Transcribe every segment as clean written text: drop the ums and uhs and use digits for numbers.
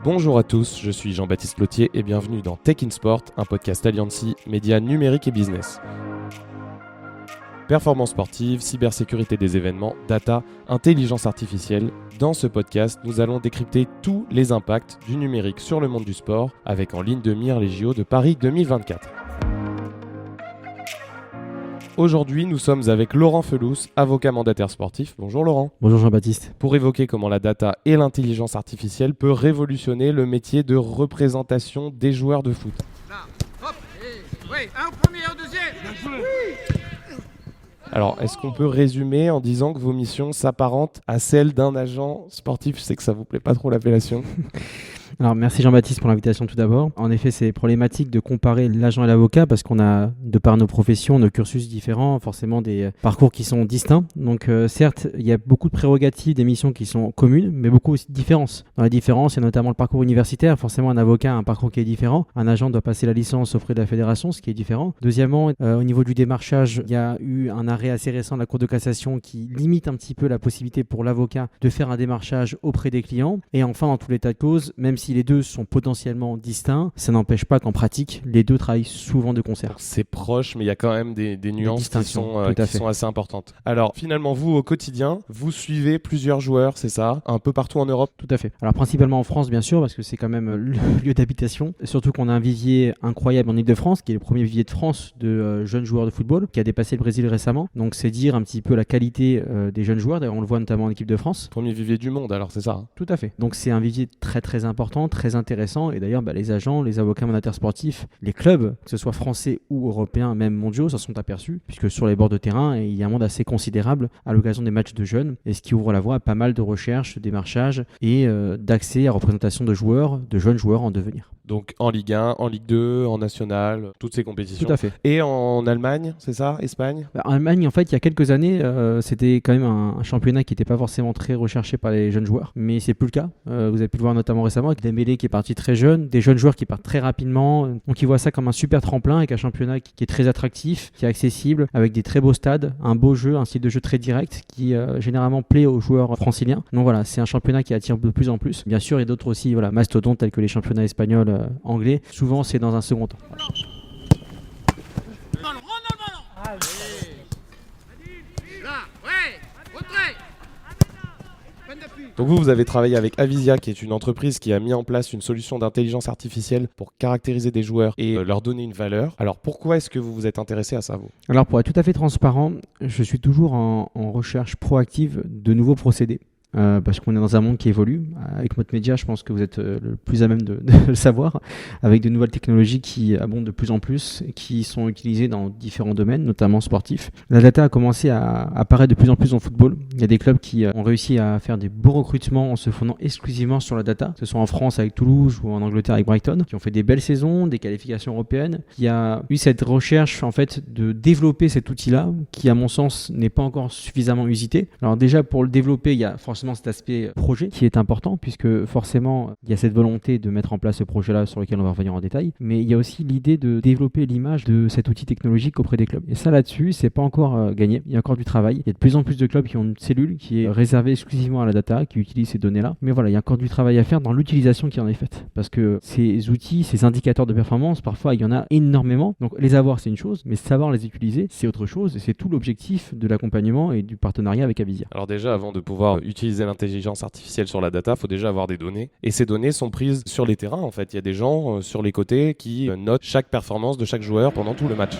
Bonjour à tous, je suis Jean-Baptiste Plotier et bienvenue dans Tech in Sport, un podcast Alliancy, médias numériques et business. Performance sportive, cybersécurité des événements, data, intelligence artificielle. Dans ce podcast, nous allons décrypter tous les impacts du numérique sur le monde du sport, avec en ligne de mire les JO de Paris 2024. Aujourd'hui, nous sommes avec Laurent Felous, avocat mandataire sportif. Bonjour Laurent. Bonjour Jean-Baptiste. Pour évoquer comment la data et l'intelligence artificielle peut révolutionner le métier de représentation des joueurs de foot. Là, hop, et oui, un au premier, un au deuxième. Alors, est-ce qu'on peut résumer en disant que vos missions s'apparentent à celles d'un agent sportif ? Je sais que ça vous plaît pas trop l'appellation. Alors merci Jean-Baptiste pour l'invitation tout d'abord. En effet, c'est problématique de comparer l'agent et l'avocat parce qu'on a, de par nos professions, nos cursus différents, forcément des parcours qui sont distincts. Donc certes, il y a beaucoup de prérogatives, des missions qui sont communes, mais beaucoup aussi de différences. Dans les différences, il y a notamment le parcours universitaire. Forcément, un avocat a un parcours qui est différent. Un agent doit passer la licence auprès de la fédération, ce qui est différent. Deuxièmement, au niveau du démarchage, il y a eu un arrêt assez récent de la Cour de cassation qui limite un petit peu la possibilité pour l'avocat de faire un démarchage auprès des clients. Et enfin, dans tout l'état de cause, même si les deux sont potentiellement distincts, ça n'empêche pas qu'en pratique, les deux travaillent souvent de concert. C'est proche, mais il y a quand même des nuances qui sont assez importantes. Alors, finalement, vous, au quotidien, vous suivez plusieurs joueurs, c'est ça ? Un peu partout en Europe ? Tout à fait. Alors, principalement en France, bien sûr, parce que c'est quand même le lieu d'habitation. Surtout qu'on a un vivier incroyable en Ile-de-France, qui est le premier vivier de France de jeunes joueurs de football, qui a dépassé le Brésil récemment. Donc, c'est dire un petit peu la qualité des jeunes joueurs. D'ailleurs, on le voit notamment en équipe de France. Premier vivier du monde, alors c'est ça ? Tout à fait. Donc, c'est un vivier très, très important, très intéressant, et d'ailleurs les agents, les avocats mandataires sportifs, les clubs, que ce soit français ou européens, même mondiaux, s'en sont aperçus, puisque sur les bords de terrain, il y a un monde assez considérable à l'occasion des matchs de jeunes, et ce qui ouvre la voie à pas mal de recherches, de démarchages et d'accès à représentation de joueurs, de jeunes joueurs en devenir. Donc en Ligue 1, en Ligue 2, en National, toutes ces compétitions. Tout à fait. Et en Allemagne, c'est ça ? Espagne ? En Allemagne, en fait, il y a quelques années, c'était quand même un championnat qui n'était pas forcément très recherché par les jeunes joueurs, mais c'est plus le cas. Vous avez pu le voir notamment récemment avec Dembélé qui est parti très jeune, des jeunes joueurs qui partent très rapidement. Donc ils voient ça comme un super tremplin avec un championnat qui est très attractif, qui est accessible, avec des très beaux stades, un beau jeu, un style de jeu très direct qui généralement plaît aux joueurs franciliens. Donc voilà, c'est un championnat qui attire de plus en plus. Bien sûr, il y a d'autres aussi, mastodontes tels que les championnats espagnols, anglais. Souvent, c'est dans un second temps. Ballon, rends dans le ballon. Allez. Là, ouais, retrait. Peine d'appui. Donc vous avez travaillé avec Avisia, qui est une entreprise qui a mis en place une solution d'intelligence artificielle pour caractériser des joueurs et leur donner une valeur. Alors pourquoi est-ce que vous vous êtes intéressé à ça, vous ? Alors pour être tout à fait transparent, je suis toujours en recherche proactive de nouveaux procédés. Parce qu'on est dans un monde qui évolue. Avec Mode Média, je pense que vous êtes le plus à même de le savoir, avec de nouvelles technologies qui abondent de plus en plus, qui sont utilisées dans différents domaines, notamment sportifs. La data a commencé à apparaître de plus en plus en football. Il y a des clubs qui ont réussi à faire des beaux recrutements en se fondant exclusivement sur la data, que ce soit en France avec Toulouse ou en Angleterre avec Brighton, qui ont fait des belles saisons, des qualifications européennes. Il y a eu cette recherche en fait de développer cet outil-là, qui à mon sens n'est pas encore suffisamment usité. Alors déjà pour le développer, il y a forcément cet aspect projet qui est important puisque forcément il y a cette volonté de mettre en place ce projet-là sur lequel on va revenir en détail, mais il y a aussi l'idée de développer l'image de cet outil technologique auprès des clubs. Et ça là-dessus, c'est pas encore gagné, il y a encore du travail. Il y a de plus en plus de clubs qui ont une cellule qui est réservée exclusivement à la data, qui utilise ces données-là. Mais voilà, il y a encore du travail à faire dans l'utilisation qui en est faite. Parce que ces outils, ces indicateurs de performance, parfois il y en a énormément. Donc les avoir c'est une chose, mais savoir les utiliser c'est autre chose. Et c'est tout l'objectif de l'accompagnement et du partenariat avec Avisia. Alors déjà, avant de pouvoir utiliser l'intelligence artificielle sur la data, il faut déjà avoir des données. Et ces données sont prises sur les terrains, en fait. Il y a des gens sur les côtés qui notent chaque performance de chaque joueur pendant tout le match.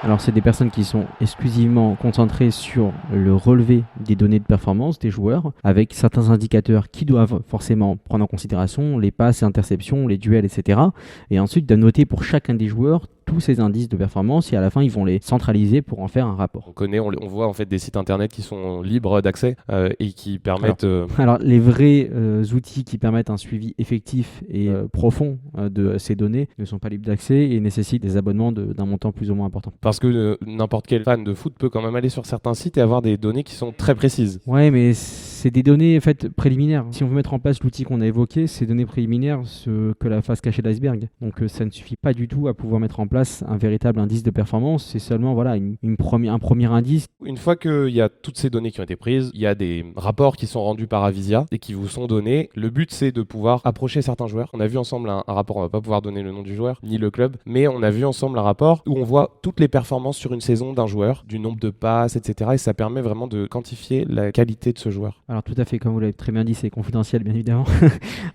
Alors c'est des personnes qui sont exclusivement concentrées sur le relevé des données de performance des joueurs, avec certains indicateurs qui doivent forcément prendre en considération les passes, les interceptions, les duels, etc. Et ensuite de noter pour chacun des joueurs tous ces indices de performance et à la fin ils vont les centraliser pour en faire un rapport. On voit en fait des sites internet qui sont libres d'accès et qui permettent... Alors les vrais outils qui permettent un suivi effectif et profond de ces données ne sont pas libres d'accès et nécessitent des abonnements d'un montant plus ou moins important. Parce que n'importe quel fan de foot peut quand même aller sur certains sites et avoir des données qui sont très précises. Ouais, mais C'est des données en fait, préliminaires. Si on veut mettre en place l'outil qu'on a évoqué, ces données préliminaires, ce que la face cachée de l'iceberg. Donc ça ne suffit pas du tout à pouvoir mettre en place un véritable indice de performance. C'est seulement voilà, un premier indice. Une fois qu'il y a toutes ces données qui ont été prises, il y a des rapports qui sont rendus par Avisia et qui vous sont donnés. Le but, c'est de pouvoir approcher certains joueurs. On a vu ensemble un rapport, on va pas pouvoir donner le nom du joueur, ni le club, mais on a vu ensemble un rapport où on voit toutes les performances sur une saison d'un joueur, du nombre de passes, etc. Et ça permet vraiment de quantifier la qualité de ce joueur. Alors tout à fait, comme vous l'avez très bien dit, c'est confidentiel bien évidemment.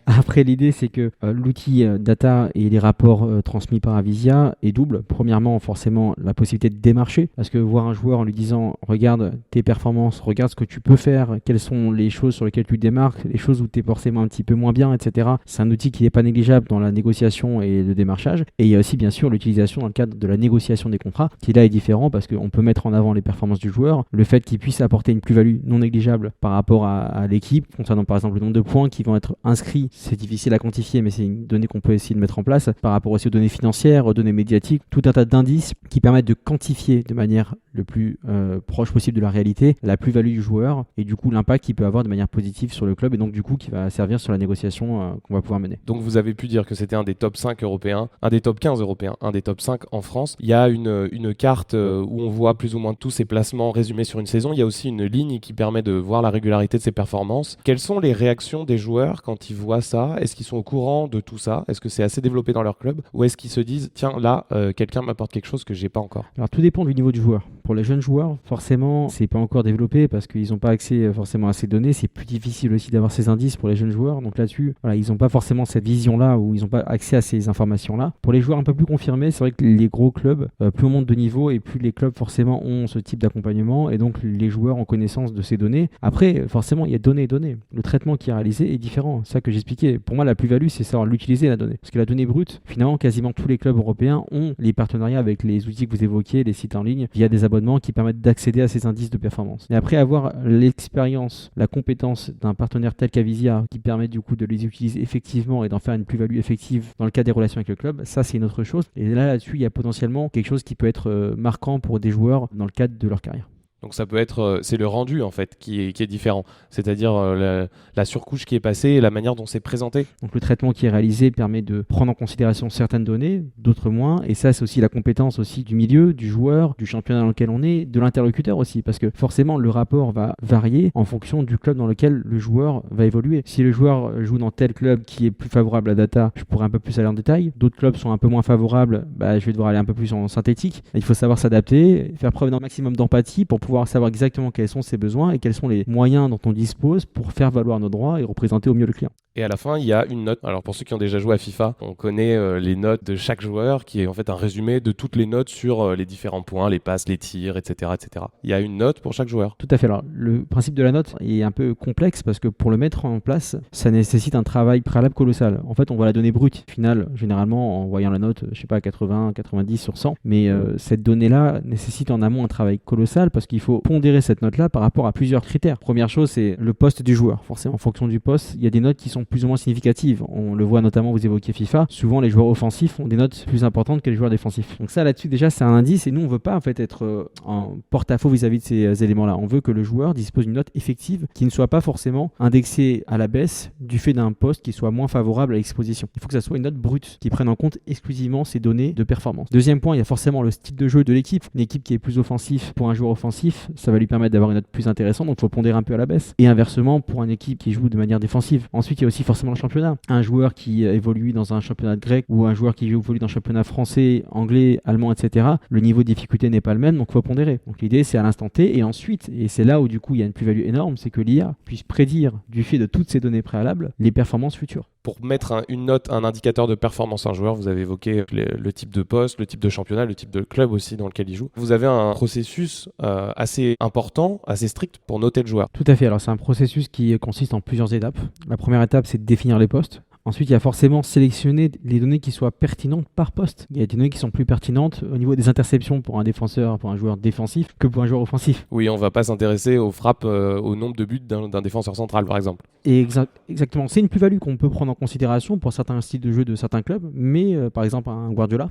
Après, l'idée, c'est que l'outil data et les rapports transmis par Avisia est double. Premièrement, forcément, la possibilité de démarcher, parce que voir un joueur en lui disant « regarde tes performances, regarde ce que tu peux faire, quelles sont les choses sur lesquelles tu démarques, les choses où tu es forcément un petit peu moins bien, etc. » C'est un outil qui n'est pas négligeable dans la négociation et le démarchage. Et il y a aussi bien sûr l'utilisation dans le cadre de la négociation des contrats, qui là est différent parce qu'on peut mettre en avant les performances du joueur, le fait qu'il puisse apporter une plus-value non négligeable par rapport à l'équipe, concernant par exemple le nombre de points qui vont être inscrits. C'est difficile à quantifier, mais c'est une donnée qu'on peut essayer de mettre en place par rapport aussi aux données financières, aux données médiatiques, tout un tas d'indices qui permettent de quantifier de manière le plus proche possible de la réalité la plus-value du joueur et du coup l'impact qu'il peut avoir de manière positive sur le club et donc du coup qui va servir sur la négociation qu'on va pouvoir mener. Donc vous avez pu dire que c'était un des top 5 européens, un des top 15 européens, un des top 5 en France. Il y a une carte où on voit plus ou moins tous ses placements résumés sur une saison. Il y a aussi une ligne qui permet de voir la régularité de ses performances. Quelles sont les réactions des joueurs quand ils voient ça? Est-ce qu'ils sont au courant de tout ça? Est-ce que c'est assez développé dans leur club? Ou est-ce qu'ils se disent tiens là quelqu'un m'apporte quelque chose que j'ai pas encore? Alors tout dépend du niveau du joueur. Pour les jeunes joueurs, forcément, c'est pas encore développé parce qu'ils n'ont pas accès forcément à ces données. C'est plus difficile aussi d'avoir ces indices pour les jeunes joueurs. Donc là-dessus, voilà, ils n'ont pas forcément cette vision-là ou ils n'ont pas accès à ces informations-là. Pour les joueurs un peu plus confirmés, c'est vrai que les gros clubs, plus on monte de niveau et plus les clubs forcément ont ce type d'accompagnement et donc les joueurs ont connaissance de ces données. Après, forcément, il y a données et données. Le traitement qui est réalisé est différent. C'est ça que j'expliquais. Pour moi, la plus-value, c'est savoir l'utiliser, la donnée. Parce que la donnée brute, finalement, quasiment tous les clubs européens ont les partenariats avec les outils que vous évoquiez, les sites en ligne, via des abonnements qui permettent d'accéder à ces indices de performance. Et après avoir l'expérience, la compétence d'un partenaire tel qu'Avisia qui permet du coup de les utiliser effectivement et d'en faire une plus-value effective dans le cadre des relations avec le club, ça c'est une autre chose. Et là-dessus, il y a potentiellement quelque chose qui peut être marquant pour des joueurs dans le cadre de leur carrière. Donc ça peut être, c'est le rendu en fait qui est différent, c'est-à-dire la surcouche qui est passée et la manière dont c'est présenté. Donc le traitement qui est réalisé permet de prendre en considération certaines données, d'autres moins, et ça c'est aussi la compétence aussi du milieu, du joueur, du championnat dans lequel on est, de l'interlocuteur aussi, parce que forcément le rapport va varier en fonction du club dans lequel le joueur va évoluer. Si le joueur joue dans tel club qui est plus favorable à data, je pourrais un peu plus aller en détail. D'autres clubs sont un peu moins favorables, je vais devoir aller un peu plus en synthétique. Il faut savoir s'adapter, faire preuve d'un maximum d'empathie pour pouvoir savoir exactement quels sont ses besoins et quels sont les moyens dont on dispose pour faire valoir nos droits et représenter au mieux le client. Et à la fin, il y a une note. Alors pour ceux qui ont déjà joué à FIFA, on connaît les notes de chaque joueur qui est en fait un résumé de toutes les notes sur les différents points, les passes, les tirs, etc., etc. Il y a une note pour chaque joueur. Tout à fait. Alors le principe de la note est un peu complexe parce que pour le mettre en place, ça nécessite un travail préalable colossal. En fait, on voit la donnée brute finale généralement en voyant la note, 80, 90 sur 100. Mais cette donnée-là nécessite en amont un travail colossal parce qu'il faut pondérer cette note-là par rapport à plusieurs critères. Première chose, c'est le poste du joueur. Forcément, en fonction du poste, il y a des notes qui sont plus ou moins significatives. On le voit notamment, vous évoquiez FIFA, souvent les joueurs offensifs ont des notes plus importantes que les joueurs défensifs. Donc ça, là-dessus, déjà, c'est un indice et nous, on ne veut pas en fait être en porte-à-faux vis-à-vis de ces éléments-là. On veut que le joueur dispose d'une note effective qui ne soit pas forcément indexée à la baisse du fait d'un poste qui soit moins favorable à l'exposition. Il faut que ça soit une note brute qui prenne en compte exclusivement ces données de performance. Deuxième point, il y a forcément le style de jeu de l'équipe. Une équipe qui est plus offensif pour un joueur offensif, ça va lui permettre d'avoir une note plus intéressante, donc il faut pondérer un peu à la baisse. Et inversement, pour une équipe qui joue de manière défensive. Ensuite, il y a aussi forcément le championnat. Un joueur qui évolue dans un championnat grec ou un joueur qui évolue dans un championnat français, anglais, allemand, etc., le niveau de difficulté n'est pas le même, donc il faut pondérer. Donc l'idée, c'est à l'instant T, et ensuite, et c'est là où du coup il y a une plus-value énorme, c'est que l'IA puisse prédire, du fait de toutes ces données préalables, les performances futures. Pour mettre une note, un indicateur de performance à un joueur, vous avez évoqué le type de poste, le type de championnat, le type de club aussi dans lequel il joue. Vous avez un processus assez important, assez strict pour noter le joueur. Tout à fait. Alors c'est un processus qui consiste en plusieurs étapes. La première étape, c'est de définir les postes. Ensuite, il y a forcément sélectionner les données qui soient pertinentes par poste. Il y a des données qui sont plus pertinentes au niveau des interceptions pour un défenseur, pour un joueur défensif, que pour un joueur offensif. Oui, on va pas s'intéresser aux frappes, au nombre de buts d'un défenseur central, par exemple. Et exactement, c'est une plus-value qu'on peut prendre en considération pour certains styles de jeu de certains clubs, mais par exemple un Guardiola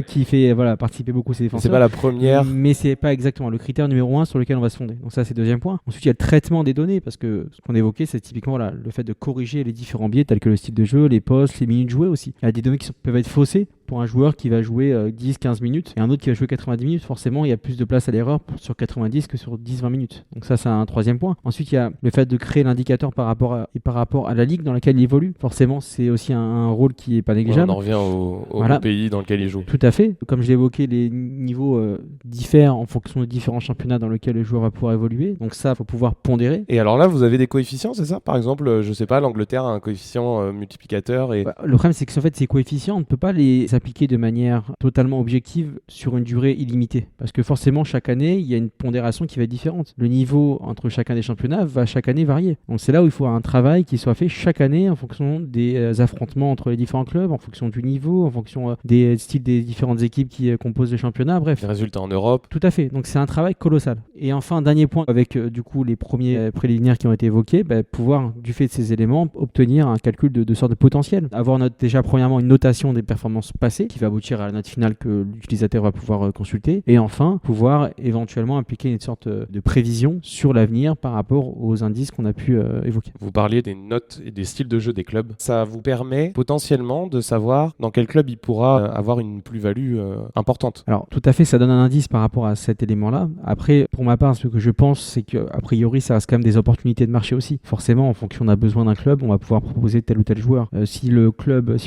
qui fait participer beaucoup ses défenseurs. C'est pas la première. Mais c'est pas exactement le critère numéro 1 sur lequel on va se fonder. Donc ça, c'est le deuxième point. Ensuite, il y a le traitement des données, parce que ce qu'on évoquait, c'est typiquement le fait de corriger les différents biais tels que le style de jeu, les postes, les minutes jouées aussi. Il y a des données qui peuvent être faussées pour un joueur qui va jouer 10-15 minutes et un autre qui va jouer 90 minutes. Forcément, il y a plus de place à l'erreur sur 90 que sur 10-20 minutes. Donc ça, c'est un troisième point. Ensuite, il y a le fait de créer l'indicateur par rapport à la ligue dans laquelle il évolue. Forcément, c'est aussi un rôle qui n'est pas négligeable. On en revient au pays dans lequel il joue. Tout à fait. Comme je l'ai évoqué, les niveaux diffèrent en fonction des différents championnats dans lesquels le joueur va pouvoir évoluer. Donc ça, il faut pouvoir pondérer. Et alors là, vous avez des coefficients, c'est ça? Par exemple, je sais pas, l'Angleterre a un coefficient multiplicateur. Et... Le problème, c'est que en fait, ces coefficients, on ne peut pas les appliquer de manière totalement objective sur une durée illimitée. Parce que forcément, chaque année, il y a une pondération qui va être différente. Le niveau entre chacun des championnats va chaque année varier. Donc c'est là où il faut un travail qui soit fait chaque année en fonction des affrontements entre les différents clubs, en fonction du niveau, en fonction des styles des différentes équipes qui composent le championnat, bref. Les résultats en Europe. Tout à fait. Donc c'est un travail colossal. Et enfin, dernier point, avec du coup les premiers préliminaires qui ont été évoqués, pouvoir, du fait de ces éléments, obtenir un calcul de sorte de potentiel. Avoir déjà premièrement une notation des performances passées qui va aboutir à la note finale que l'utilisateur va pouvoir consulter. Et enfin, pouvoir éventuellement impliquer une sorte de prévision sur l'avenir par rapport aux indices qu'on a pu évoquer. Vous parliez des notes et des styles de jeu des clubs. Ça vous permet potentiellement de savoir dans quel club il pourra avoir une plus-value importante. Alors, tout à fait, ça donne un indice par rapport à cet élément-là. Après, pour ma part, ce que je pense, c'est qu'a priori, ça reste quand même des opportunités de marché aussi. Forcément, en fonction d'un besoin d'un club, on va pouvoir proposer tel ou tel joueur. Si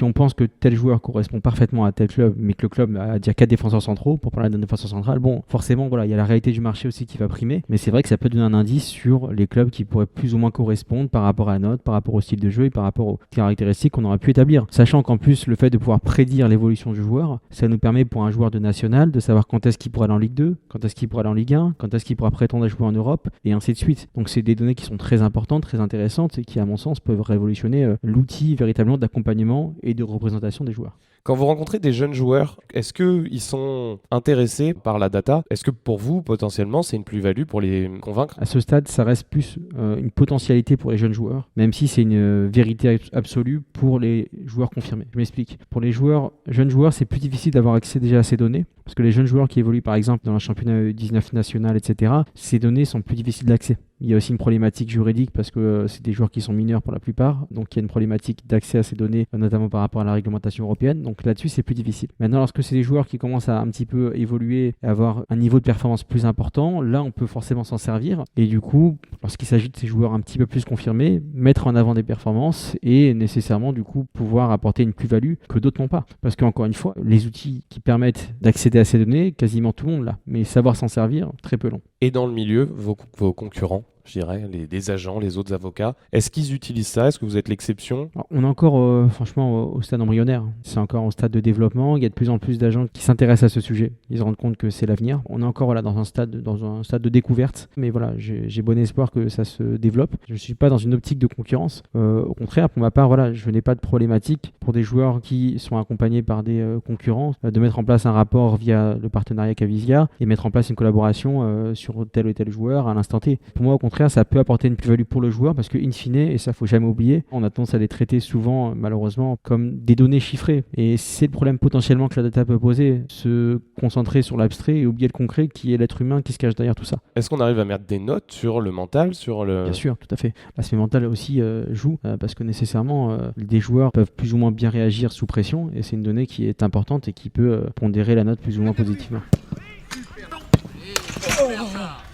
on pense que tel joueur correspond parfaitement à tel club, mais que le club a déjà 4 défenseurs centraux, pour parler d'un défenseur central, bon, forcément, voilà, il y a la réalité du marché aussi qui va primer. Mais c'est vrai que ça peut donner un indice sur les clubs qui pourraient plus ou moins correspondre par rapport à la note, par rapport au style de jeu et par rapport aux caractéristiques qu'on aurait pu établir. Sachant qu'en plus, le fait de pouvoir prédire l'évolution du joueur, ça nous permet pour un joueur de national de savoir quand est-ce qu'il pourra aller en Ligue 2, quand est-ce qu'il pourra aller en Ligue 1, quand est-ce qu'il pourra prétendre à jouer en Europe, et ainsi de suite. Donc c'est des données qui sont très importantes, très intéressantes et qui, à mon sens, peuvent révolutionner l'outil véritablement d'accompagnement et de représentation des joueurs. Quand vous rencontrez des jeunes joueurs, est-ce qu'ils sont intéressés par la data? Est-ce que pour vous, potentiellement, c'est une plus-value pour les convaincre? À ce stade, ça reste plus une potentialité pour les jeunes joueurs, même si c'est une vérité absolue pour les joueurs confirmés. Je m'explique. Pour les jeunes joueurs, c'est plus difficile d'avoir accès déjà à ces données, parce que les jeunes joueurs qui évoluent par exemple dans un championnat U19 national, etc., ces données sont plus difficiles d'accès. Il y a aussi une problématique juridique parce que c'est des joueurs qui sont mineurs pour la plupart, donc il y a une problématique d'accès à ces données, notamment par rapport à la réglementation européenne, donc là-dessus c'est plus difficile. Maintenant, lorsque c'est des joueurs qui commencent à un petit peu évoluer et avoir un niveau de performance plus important, là on peut forcément s'en servir, et du coup, lorsqu'il s'agit de ces joueurs un petit peu plus confirmés, mettre en avant des performances et nécessairement du coup pouvoir apporter une plus-value que d'autres n'ont pas. Parce qu'encore une fois, les outils qui permettent d'accéder à ces données, quasiment tout le monde l'a, mais savoir s'en servir, très peu long. Et dans le milieu, vos concurrents, je dirais, les agents, les autres avocats, est-ce qu'ils utilisent ça? Est-ce que vous êtes l'exception? Alors, on est encore franchement au stade embryonnaire. C'est encore au stade de développement. Il y a de plus en plus d'agents qui s'intéressent à ce sujet. Ils se rendent compte que c'est l'avenir. On est encore dans un stade de découverte. Mais voilà, j'ai bon espoir que ça se développe. Je ne suis pas dans une optique de concurrence. Au contraire, pour ma part, voilà, je n'ai pas de problématique pour des joueurs qui sont accompagnés par des concurrents de mettre en place un rapport via le partenariat Cavisia et mettre en place une collaboration sur tel ou tel joueur à l'instant T. Pour moi, au contraire, ça peut apporter une plus-value pour le joueur parce que, in fine, et ça faut jamais oublier, on a tendance à les traiter souvent, malheureusement, comme des données chiffrées. Et c'est le problème potentiellement que la data peut poser, se concentrer sur l'abstrait et oublier le concret qui est l'être humain qui se cache derrière tout ça. Est-ce qu'on arrive à mettre des notes sur le mental, sur le... Bien sûr, tout à fait. L'aspect mental aussi joue parce que nécessairement, des joueurs peuvent plus ou moins bien réagir sous pression et c'est une donnée qui est importante et qui peut pondérer la note plus ou moins positivement.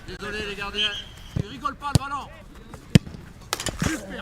Désolé les gardiens, ils rigolent pas le ballon.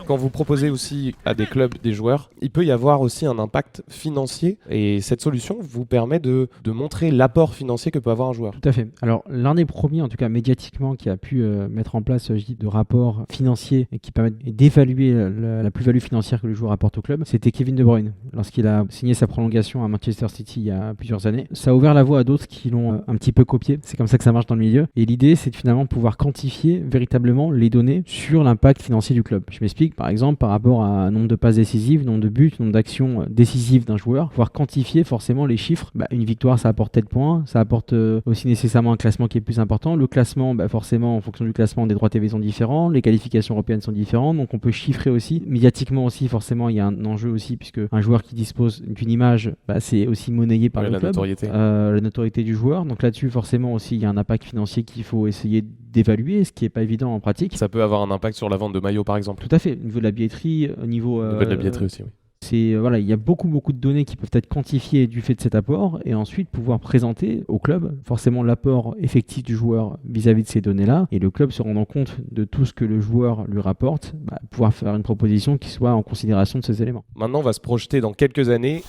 Quand vous proposez aussi à des clubs des joueurs, il peut y avoir aussi un impact financier et cette solution vous permet de montrer l'apport financier que peut avoir un joueur. Tout à fait. Alors l'un des premiers, en tout cas médiatiquement, qui a pu mettre en place de rapports financiers et qui permettent d'évaluer la plus-value financière que le joueur apporte au club, c'était Kevin De Bruyne. Lorsqu'il a signé sa prolongation à Manchester City il y a plusieurs années, ça a ouvert la voie à d'autres qui l'ont un petit peu copié. C'est comme ça que ça marche dans le milieu. Et l'idée, c'est de finalement pouvoir quantifier véritablement les données sur l'impact financier du club. club. Je m'explique, par exemple, par rapport à un nombre de passes décisives, nombre de buts, nombre d'actions décisives d'un joueur, pouvoir quantifier forcément les chiffres. Une victoire, ça apporte tel point, ça apporte aussi nécessairement un classement qui est plus important. Le classement, forcément, en fonction du classement, des droits TV sont différents, les qualifications européennes sont différentes, donc on peut chiffrer aussi. Médiatiquement aussi, forcément, il y a un enjeu aussi, puisque un joueur qui dispose d'une image, c'est aussi monnayé par le club. La notoriété du joueur. Donc là-dessus, forcément aussi, il y a un impact financier qu'il faut essayer d'évaluer, ce qui n'est pas évident en pratique. Ça peut avoir un impact sur la vente de maillots, par exemple. Tout à fait. Au niveau de la billetterie, au niveau de la billetterie aussi, oui. Il y a beaucoup de données qui peuvent être quantifiées du fait de cet apport et ensuite pouvoir présenter au club forcément l'apport effectif du joueur vis-à-vis de ces données-là et le club se rendant compte de tout ce que le joueur lui rapporte, pouvoir faire une proposition qui soit en considération de ces éléments. Maintenant, on va se projeter dans quelques années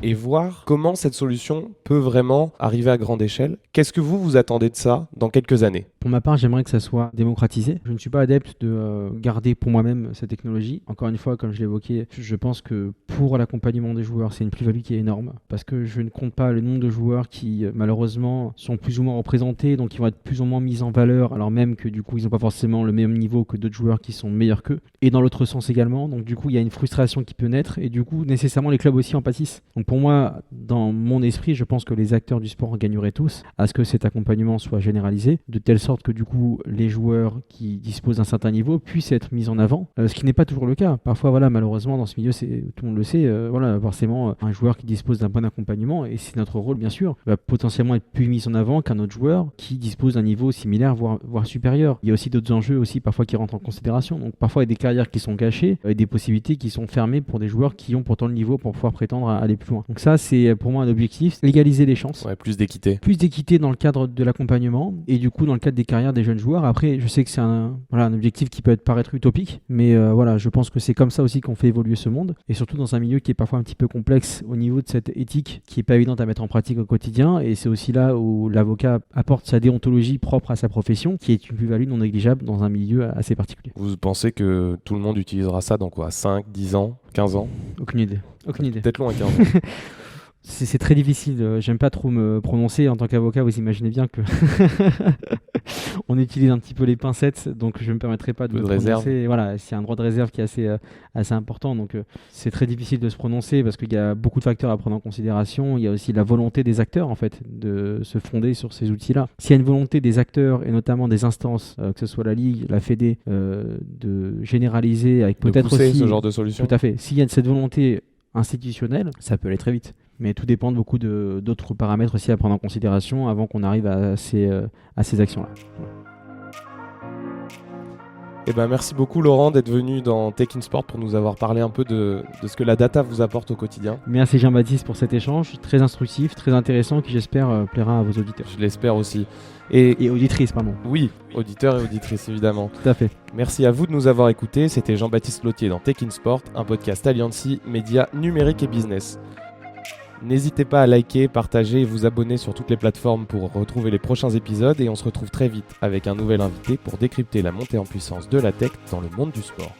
et voir comment cette solution peut vraiment arriver à grande échelle. Qu'est-ce que vous attendez de ça dans quelques années ? Pour ma part, j'aimerais que ça soit démocratisé. Je ne suis pas adepte de garder pour moi-même cette technologie. Encore une fois, comme je l'évoquais, je pense que pour l'accompagnement des joueurs, c'est une plus-value qui est énorme parce que je ne compte pas le nombre de joueurs qui, malheureusement, sont plus ou moins représentés, donc ils vont être plus ou moins mis en valeur, alors même que du coup, ils n'ont pas forcément le même niveau que d'autres joueurs qui sont meilleurs qu'eux. Et dans l'autre sens également, donc du coup, il y a une frustration qui peut naître et du coup, nécessairement, les clubs aussi en pâtissent. Donc pour moi, dans mon esprit, je pense que les acteurs du sport gagneraient tous à ce que cet accompagnement soit généralisé, de telle sorte que du coup, les joueurs qui disposent d'un certain niveau puissent être mis en avant, ce qui n'est pas toujours le cas. Parfois, malheureusement, dans ce milieu, tout le monde le sait, forcément, un joueur qui dispose d'un bon accompagnement, et c'est notre rôle, bien sûr, va potentiellement être plus mis en avant qu'un autre joueur qui dispose d'un niveau similaire, voire supérieur. Il y a aussi d'autres enjeux aussi, parfois, qui rentrent en considération. Donc, parfois, il y a des carrières qui sont gâchées, et des possibilités qui sont fermées pour des joueurs qui ont pourtant le niveau pour pouvoir prétendre à aller plus loin. Donc ça, c'est pour moi un objectif, légaliser les chances. Ouais, plus d'équité. Plus d'équité dans le cadre de l'accompagnement et du coup dans le cadre des carrières des jeunes joueurs. Après, je sais que c'est un objectif qui peut paraître utopique, mais je pense que c'est comme ça aussi qu'on fait évoluer ce monde et surtout dans un milieu qui est parfois un petit peu complexe au niveau de cette éthique qui est pas évidente à mettre en pratique au quotidien et c'est aussi là où l'avocat apporte sa déontologie propre à sa profession qui est une plus-value non négligeable dans un milieu assez particulier. Vous pensez que tout le monde utilisera ça dans quoi ? 5, 10 ans, 15 ans ? Aucune idée. Peut-être loin, 15 ans. C'est très difficile, j'aime pas trop me prononcer en tant qu'avocat, vous imaginez bien que on utilise un petit peu les pincettes, donc je ne me permettrai pas de me prononcer. Voilà, c'est un droit de réserve qui est assez important, donc c'est très difficile de se prononcer parce qu'il y a beaucoup de facteurs à prendre en considération. Il y a aussi la volonté des acteurs en fait de se fonder sur ces outils-là. S'il y a une volonté des acteurs et notamment des instances, que ce soit la Ligue, la Fédé, de généraliser avec peut-être aussi ce genre de solution. Tout à fait. S'il y a cette volonté institutionnelle, ça peut aller très vite. Mais tout dépend de beaucoup d'autres paramètres aussi à prendre en considération avant qu'on arrive à ces actions-là. Merci beaucoup Laurent d'être venu dans Tech in Sport pour nous avoir parlé un peu de ce que la data vous apporte au quotidien. Merci Jean-Baptiste pour cet échange, très instructif, très intéressant, qui j'espère plaira à vos auditeurs. Je l'espère aussi. Et auditrices, pardon. Oui, auditeurs et auditrices évidemment. Tout à fait. Merci à vous de nous avoir écoutés, c'était Jean-Baptiste Lotier dans Tech in Sport, un podcast Alliancy, médias numériques et business. N'hésitez pas à liker, partager et vous abonner sur toutes les plateformes pour retrouver les prochains épisodes et on se retrouve très vite avec un nouvel invité pour décrypter la montée en puissance de la tech dans le monde du sport.